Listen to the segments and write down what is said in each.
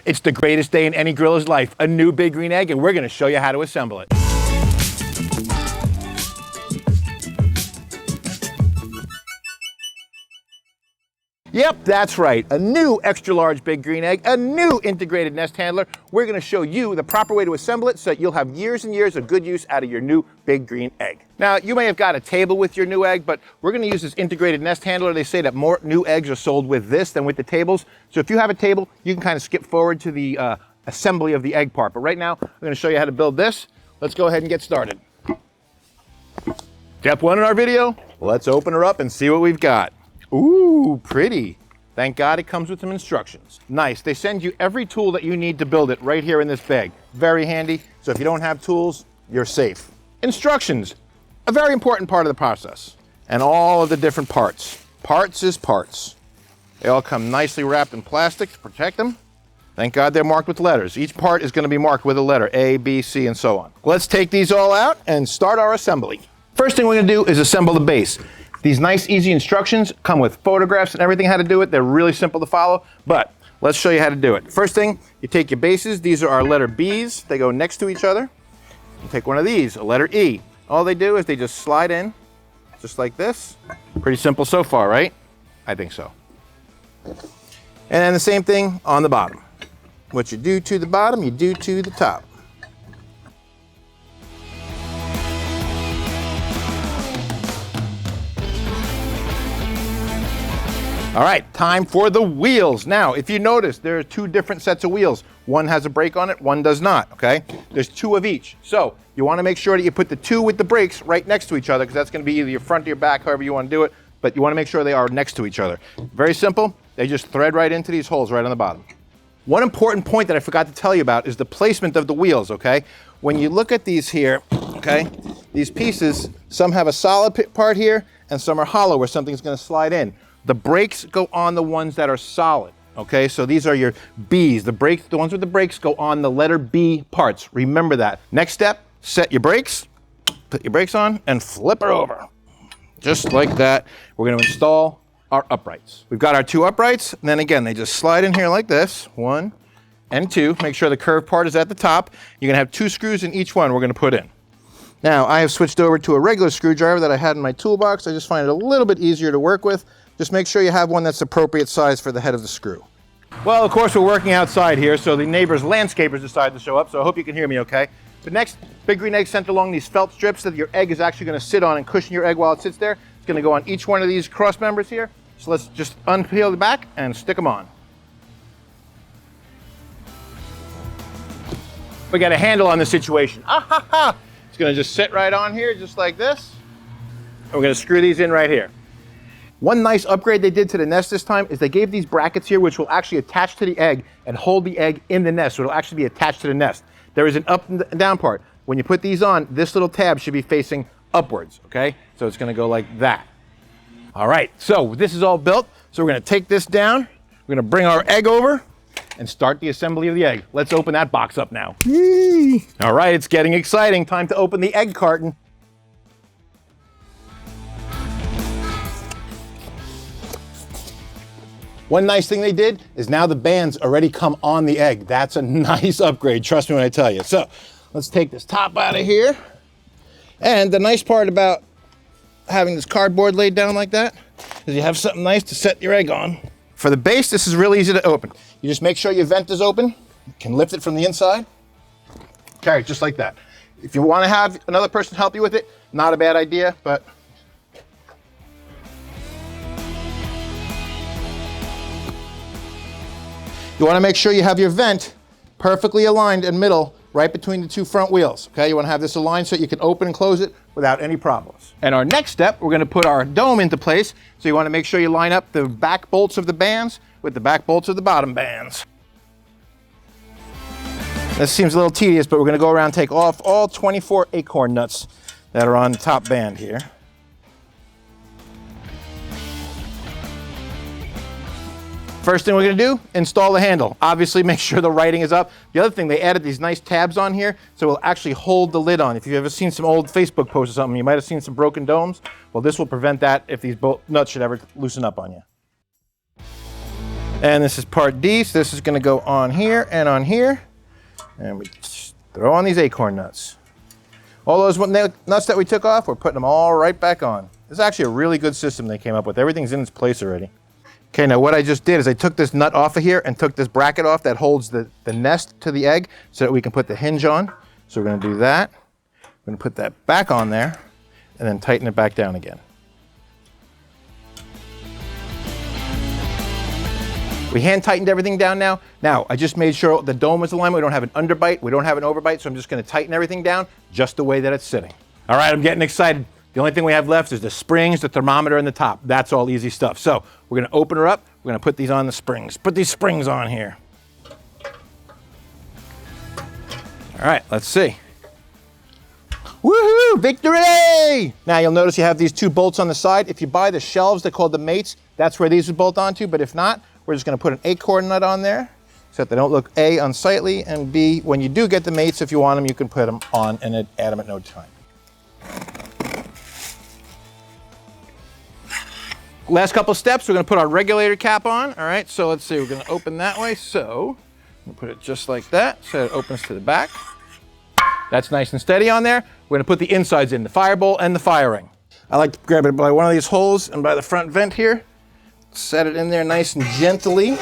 It's the greatest day in any griller's life, a new big green egg, and we're gonna show you how to assemble it. Yep, that's right. A new extra large big green egg, a new integrated nest handler. We're gonna show you the proper way to assemble it so that you'll have years and years of good use out of your new big green egg. Now, you may have got a table with your new egg, but we're gonna use this integrated nest handler. They say that more new eggs are sold with this than with the tables. So if you have a table, you can kind of skip forward to the assembly of the egg part. But right now, I'm gonna show you how to build this. Let's go ahead and get started. Step one in our video, let's open her up and see what we've got. Ooh, pretty. Thank God it comes with some instructions. Nice, they send you every tool that you need to build it right here in this bag. Very handy, so if you don't have tools, you're safe. Instructions, a very important part of the process. And all of the different parts. Parts is parts. They all come nicely wrapped in plastic to protect them. Thank God they're marked with letters. Each part is gonna be marked with a letter, A, B, C, and so on. Let's take these all out and start our assembly. First thing we're gonna do is assemble the base. These nice, easy instructions come with photographs and everything how to do it. They're really simple to follow, but let's show you how to do it. First thing, you take your bases. These are our letter B's. They go next to each other. You take one of these, a letter E. All they do is they just slide in, just like this. Pretty simple so far, right? I think so. And then the same thing on the bottom. What you do to the bottom, you do to the top. All right, time for the wheels. Now, if you notice, there are two different sets of wheels. One has a brake on it, one does not, okay? There's two of each. So you wanna make sure that you put the two with the brakes right next to each other, because that's gonna be either your front or your back, however you wanna do it, but you wanna make sure they are next to each other. Very simple, they just thread right into these holes right on the bottom. One important point that I forgot to tell you about is the placement of the wheels, okay? When you look at these here, okay, these pieces, some have a solid part here, and some are hollow where something's gonna slide in. The brakes go on the ones that are solid, okay? So these are your B's. The ones with the brakes go on the letter B parts. Remember that. Next step, set your brakes, put your brakes on, and flip her over. Just like that. We're gonna install our uprights. We've got our two uprights, and then again, they just slide in here like this, 1 and 2. Make sure the curved part is at the top. You're gonna have 2 screws in each one we're gonna put in. Now, I have switched over to a regular screwdriver that I had in my toolbox. I just find it a little bit easier to work with. Just make sure you have one that's appropriate size for the head of the screw. Well, of course, we're working outside here, so the neighbor's landscapers decided to show up, so I hope you can hear me okay. The next big green egg sent along these felt strips that your egg is actually gonna sit on and cushion your egg while it sits there. It's gonna go on each one of these cross members here. So let's just unpeel the back and stick them on. We got a handle on the situation. Ah ha ha! It's gonna just sit right on here, just like this. And we're gonna screw these in right here. One nice upgrade they did to the nest this time is they gave these brackets here which will actually attach to the egg and hold the egg in the nest, so it'll actually be attached to the nest. There is an up and down part. When you put these on, this little tab should be facing upwards, okay? So it's gonna go like that. All right, so this is all built, so we're gonna take this down, we're gonna bring our egg over and start the assembly of the egg. Let's open that box up now. Yee. All right, it's getting exciting. Time to open the egg carton. One nice thing they did is now the bands already come on the egg. That's a nice upgrade, trust me when I tell you. So let's take this top out of here. And the nice part about having this cardboard laid down like that is you have something nice to set your egg on. For the base, this is really easy to open. You just make sure your vent is open. You can lift it from the inside. Carry it just like that. If you want to have another person help you with it, not a bad idea, but you want to make sure you have your vent perfectly aligned in middle, right between the two front wheels, okay? You want to have this aligned so you can open and close it without any problems. And our next step, we're going to put our dome into place, so you want to make sure you line up the back bolts of the bands with the back bolts of the bottom bands. This seems a little tedious, but we're going to go around and take off all 24 acorn nuts that are on the top band here. First thing we're gonna do, install the handle. Obviously make sure the writing is up. The other thing, they added these nice tabs on here, so it'll actually hold the lid on. If you've ever seen some old Facebook posts or something, you might have seen some broken domes. Well, this will prevent that if these nuts should ever loosen up on you. And this is part D, so this is gonna go on here and on here. And we just throw on these acorn nuts. All those nuts that we took off, we're putting them all right back on. This is actually a really good system they came up with. Everything's in its place already. Okay, now what I just did is I took this nut off of here and took this bracket off that holds the nest to the egg so that we can put the hinge on. So we're gonna do that. We're gonna put that back on there and then tighten it back down again. We hand tightened everything down now. Now, I just made sure the dome was aligned. We don't have an underbite, we don't have an overbite, so I'm just gonna tighten everything down just the way that it's sitting. All right, I'm getting excited. The only thing we have left is the springs, the thermometer, and the top. That's all easy stuff. So we're gonna open her up. We're gonna put these on the springs. Put these springs on here. All right, let's see. Woohoo, victory! Now you'll notice you have these two bolts on the side. If you buy the shelves, they're called the mates. That's where these would bolt onto, but if not, we're just gonna put an acorn nut on there so that they don't look A, unsightly, and B, when you do get the mates, if you want them, you can put them on and add them at no time. Last couple steps, we're gonna put our regulator cap on. All right, so let's see, we're gonna open that way. So we'll put it just like that, so it opens to the back. That's nice and steady on there. We're gonna put the insides in, the fire bowl and the fire ring. I like to grab it by one of these holes and by the front vent here. Set it in there nice and gently.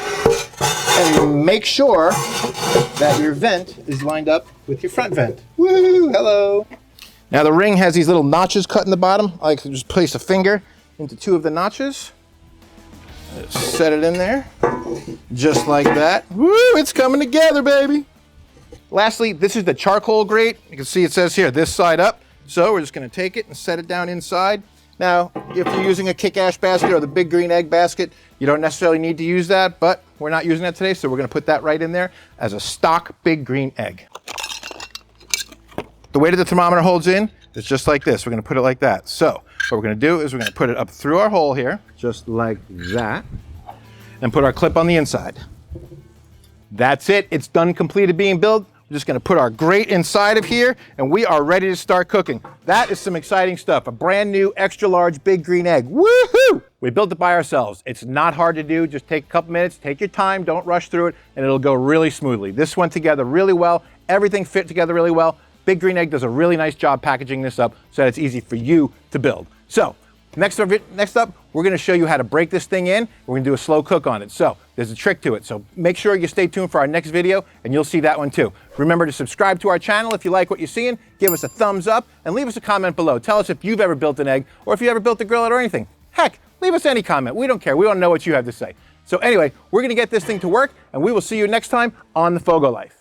And make sure that your vent is lined up with your front vent. Woo, hello. Now the ring has these little notches cut in the bottom. I like to just place a finger into two of the notches. Just set it in there, just like that. Woo, it's coming together, baby. Lastly, this is the charcoal grate. You can see it says here, this side up. So we're just gonna take it and set it down inside. Now, if you're using a kick ash basket or the big green egg basket, you don't necessarily need to use that, but we're not using that today, so we're gonna put that right in there as a stock big green egg. The way that the thermometer holds in is just like this. We're gonna put it like that. So what we're gonna do is we're gonna put it up through our hole here, just like that, and put our clip on the inside. That's it, it's done, completed being built. We're just gonna put our grate inside of here and we are ready to start cooking. That is some exciting stuff. A brand new extra large big green egg. Woohoo! We built it by ourselves. It's not hard to do. Just take a couple minutes, take your time, don't rush through it, and it'll go really smoothly. This went together really well. Everything fit together really well. Big Green Egg does a really nice job packaging this up so that it's easy for you to build. So next up, we're gonna show you how to break this thing in. We're gonna do a slow cook on it. So there's a trick to it. So make sure you stay tuned for our next video and you'll see that one too. Remember to subscribe to our channel if you like what you're seeing, give us a thumbs up and leave us a comment below. Tell us if you've ever built an egg or if you ever built a grill or anything. Heck, leave us any comment. We don't care. We want to know what you have to say. So anyway, we're gonna get this thing to work and we will see you next time on The FOGO Life.